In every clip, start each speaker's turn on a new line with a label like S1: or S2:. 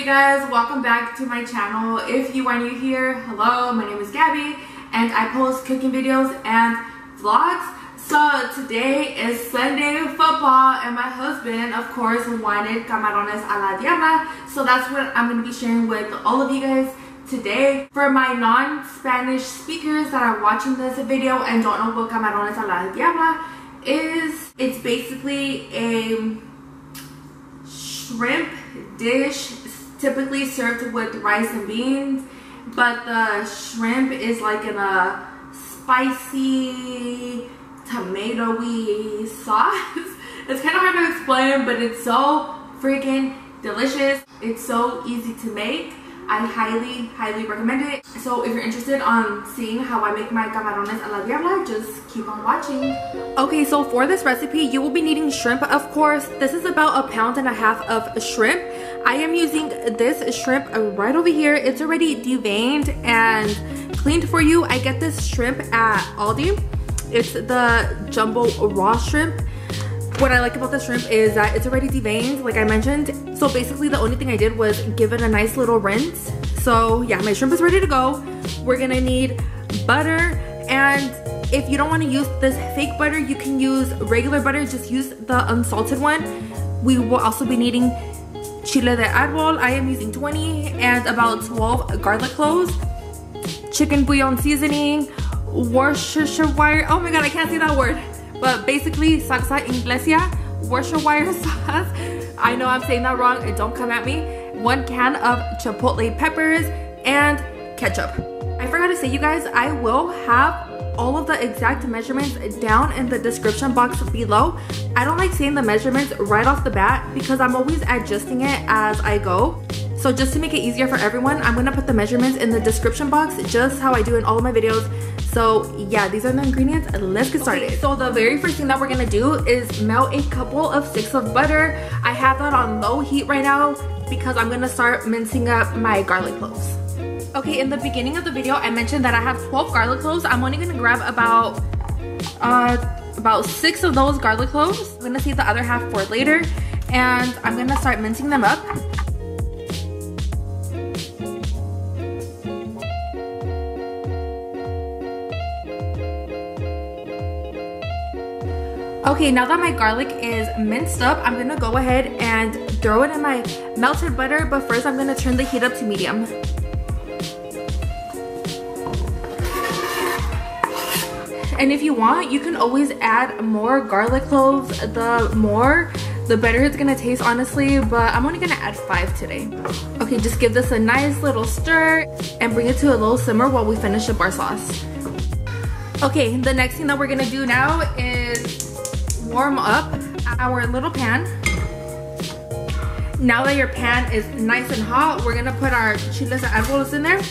S1: you guys? Welcome back to my channel. If you are new here, hello, my name is Gabby and I post cooking videos and vlogs. So today is Sunday football and my husband of course wanted Camarones a la Diabla. So that's what I'm going to be sharing with all of you guys today. For my non-Spanish speakers that are watching this video and don't know what Camarones a la Diabla is, it's basically a shrimp dish typically served with rice and beans, but the shrimp is like in a spicy tomatoey sauce. It's kind of hard to explain, but it's so freaking delicious. It's so easy to make. I highly recommend it. So if you're interested on seeing how I make my camarones a la Diabla, just keep on watching. Okay, so for this recipe, you will be needing shrimp, of course. This is about 1.5 pounds of shrimp. I am using this shrimp right over here. It's already deveined and cleaned for you. I get this shrimp at Aldi. It's the jumbo raw shrimp. What I like about the shrimp is that it's already deveined, like I mentioned. So basically the only thing I did was give it a nice little rinse. So yeah, my shrimp is ready to go. We're gonna need butter, and if you don't want to use this fake butter, you can use regular butter. Just use the unsalted one. We will also be needing chile de árbol. I am using 20 and about 12 garlic cloves, chicken bouillon seasoning, Worcestershire, oh my god, I can't say that word, but basically salsa inglesa, Worcestershire sauce. I know I'm saying that wrong, don't come at me. 1 can of chipotle peppers and ketchup. I forgot to say, you guys, I will have all of the exact measurements down in the description box below. I don't like saying the measurements right off the bat because I'm always adjusting it as I go. So just to make it easier for everyone, I'm gonna put the measurements in the description box, just how I do in all of my videos. So yeah, these are the ingredients. Let's get started. Okay, so the very first thing that we're gonna do is melt a couple of sticks of butter. I have that on low heat right now because I'm gonna start mincing up my garlic cloves. Okay, in the beginning of the video, I mentioned that I have 12 garlic cloves. I'm only gonna grab about 6 of those garlic cloves. I'm gonna save the other half for later, and I'm gonna start mincing them up. Okay, now that my garlic is minced up, I'm gonna go ahead and throw it in my melted butter, but first I'm gonna turn the heat up to medium. And if you want, you can always add more garlic cloves. The better it's gonna taste, honestly, but I'm only gonna add 5 today. Okay, just give this a nice little stir and bring it to a low simmer while we finish up our sauce. Okay, the next thing that we're gonna do now is warm up our little pan. Now that your pan is nice and hot, we're gonna put our chiles de árboles in there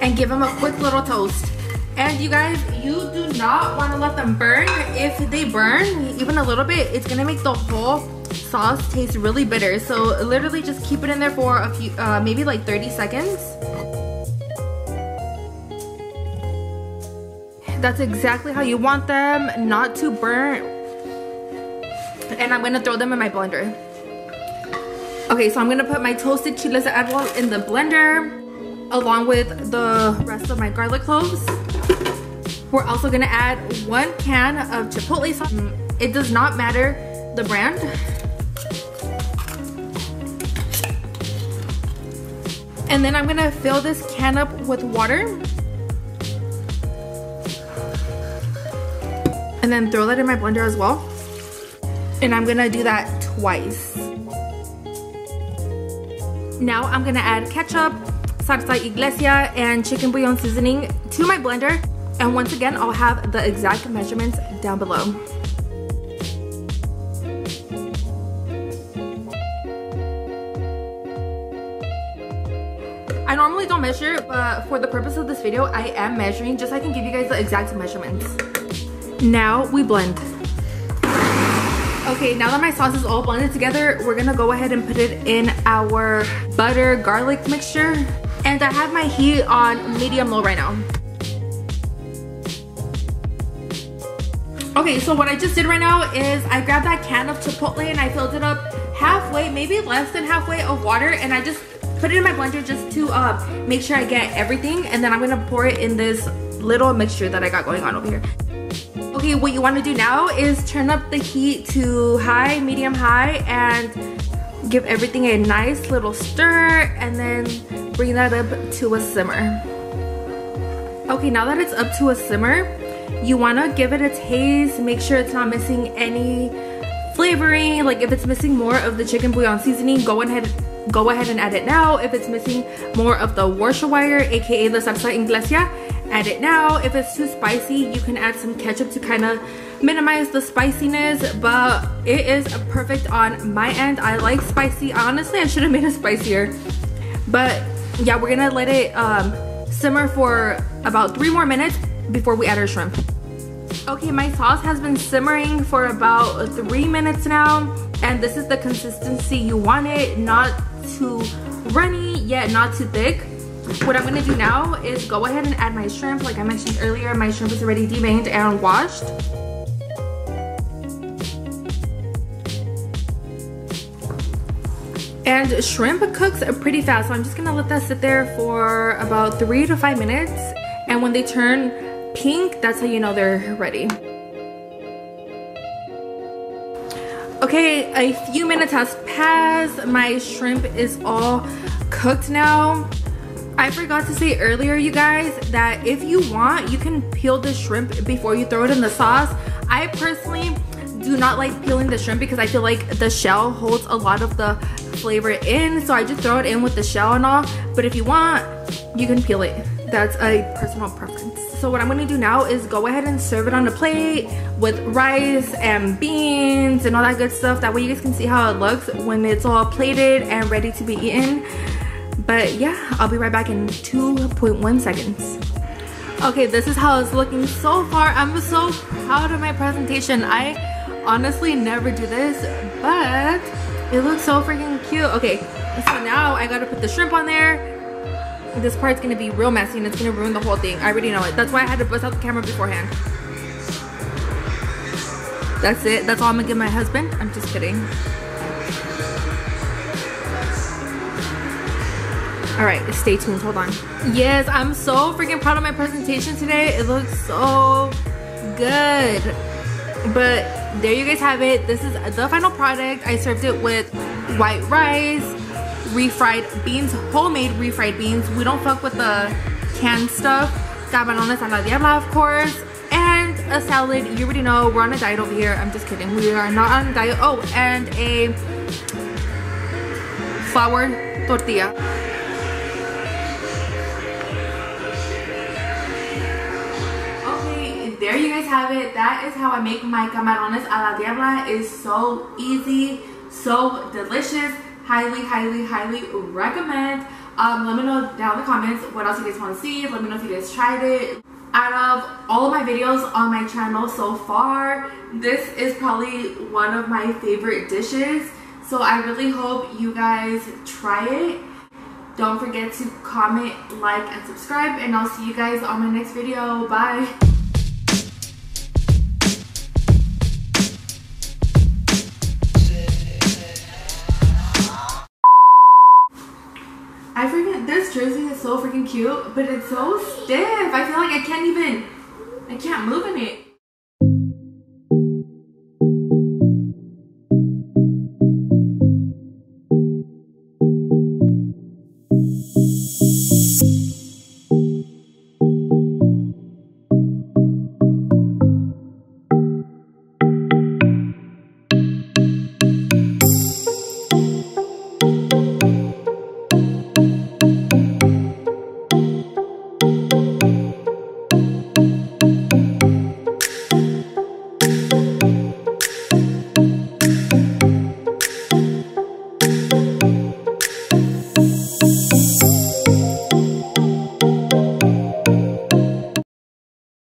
S1: and give them a quick little toast. And you guys, you do not want to let them burn. If they burn even a little bit, it's gonna make the whole sauce taste really bitter. So literally just keep it in there for a few, maybe like 30 seconds. That's exactly how you want them, not to burn. And I'm gonna throw them in my blender. Okay, so I'm gonna put my toasted chiles de árbol in the blender along with the rest of my garlic cloves. We're also gonna add 1 can of chipotle sauce. It does not matter the brand. And then I'm gonna fill this can up with water. And then throw that in my blender as well. And I'm gonna do that twice. Now I'm gonna add ketchup, salsa inglesa, and chicken bouillon seasoning to my blender. And once again, I'll have the exact measurements down below. I normally don't measure, but for the purpose of this video, I am measuring just so I can give you guys the exact measurements. Now we blend. Okay, now that my sauce is all blended together, we're gonna go ahead and put it in our butter garlic mixture. And I have my heat on medium-low right now. Okay, so what I just did right now is I grabbed that can of chipotle and I filled it up halfway, maybe less than halfway of water, and I just put it in my blender just to make sure I get everything, and then I'm gonna pour it in this little mixture that I got going on over here. Okay, what you want to do now is turn up the heat to high, medium high, and give everything a nice little stir, and then bring that up to a simmer. Okay, now that it's up to a simmer, you want to give it a taste, make sure it's not missing any flavoring. Like if it's missing more of the chicken bouillon seasoning, go ahead and add it now. If it's missing more of the Worcestershire, aka the salsa inglesa, add it now. If it's too spicy, you can add some ketchup to kind of minimize the spiciness, but it is perfect on my end. I like spicy. Honestly, I should have made it spicier, but yeah, we're gonna let it simmer for about 3 more minutes before we add our shrimp. Okay, my sauce has been simmering for about 3 minutes now, and this is the consistency you want it, not too runny yet not too thick. What I'm gonna do now is go ahead and add my shrimp. Like I mentioned earlier, my shrimp is already deveined and washed. And shrimp cooks pretty fast, so I'm just gonna let that sit there for about 3 to 5 minutes. And when they turn pink, that's how you know they're ready. Okay, a few minutes has passed. My shrimp is all cooked now. I forgot to say earlier, you guys, that if you want, you can peel the shrimp before you throw it in the sauce. I personally do not like peeling the shrimp because I feel like the shell holds a lot of the flavor in, so I just throw it in with the shell and all. But if you want, you can peel it. That's a personal preference. So what I'm gonna do now is go ahead and serve it on a plate with rice and beans and all that good stuff. That way you guys can see how it looks when it's all plated and ready to be eaten. But yeah, I'll be right back in 2.1 seconds. Okay, this is how it's looking so far. I'm so proud of my presentation. I honestly never do this, but it looks so freaking cute. Okay, so now I gotta put the shrimp on there. This part's gonna be real messy and it's gonna ruin the whole thing. I already know it. That's why I had to bust out the camera beforehand. That's it. That's all I'm gonna give my husband. I'm just kidding. Alright, stay tuned. Hold on. Yes, I'm so freaking proud of my presentation today. It looks so good. But there you guys have it. This is the final product. I served it with white rice, refried beans, homemade refried beans. We don't fuck with the canned stuff. Camarones a la Diabla, of course. And a salad. You already know we're on a diet over here. I'm just kidding. We are not on a diet. Oh, and a flour tortilla. There you guys have it. That is how I make my camarones a la Diabla. It's so easy, so delicious. Highly, highly, highly recommend. Let me know down in the comments what else you guys want to see. Let me know if you guys tried it. Out of all of my videos on my channel so far, this is probably one of my favorite dishes. So I really hope you guys try it. Don't forget to comment, like, and subscribe. And I'll see you guys on my next video. Bye. I freaking, this jersey is so freaking cute, but it's so stiff. I feel like I can't move in it.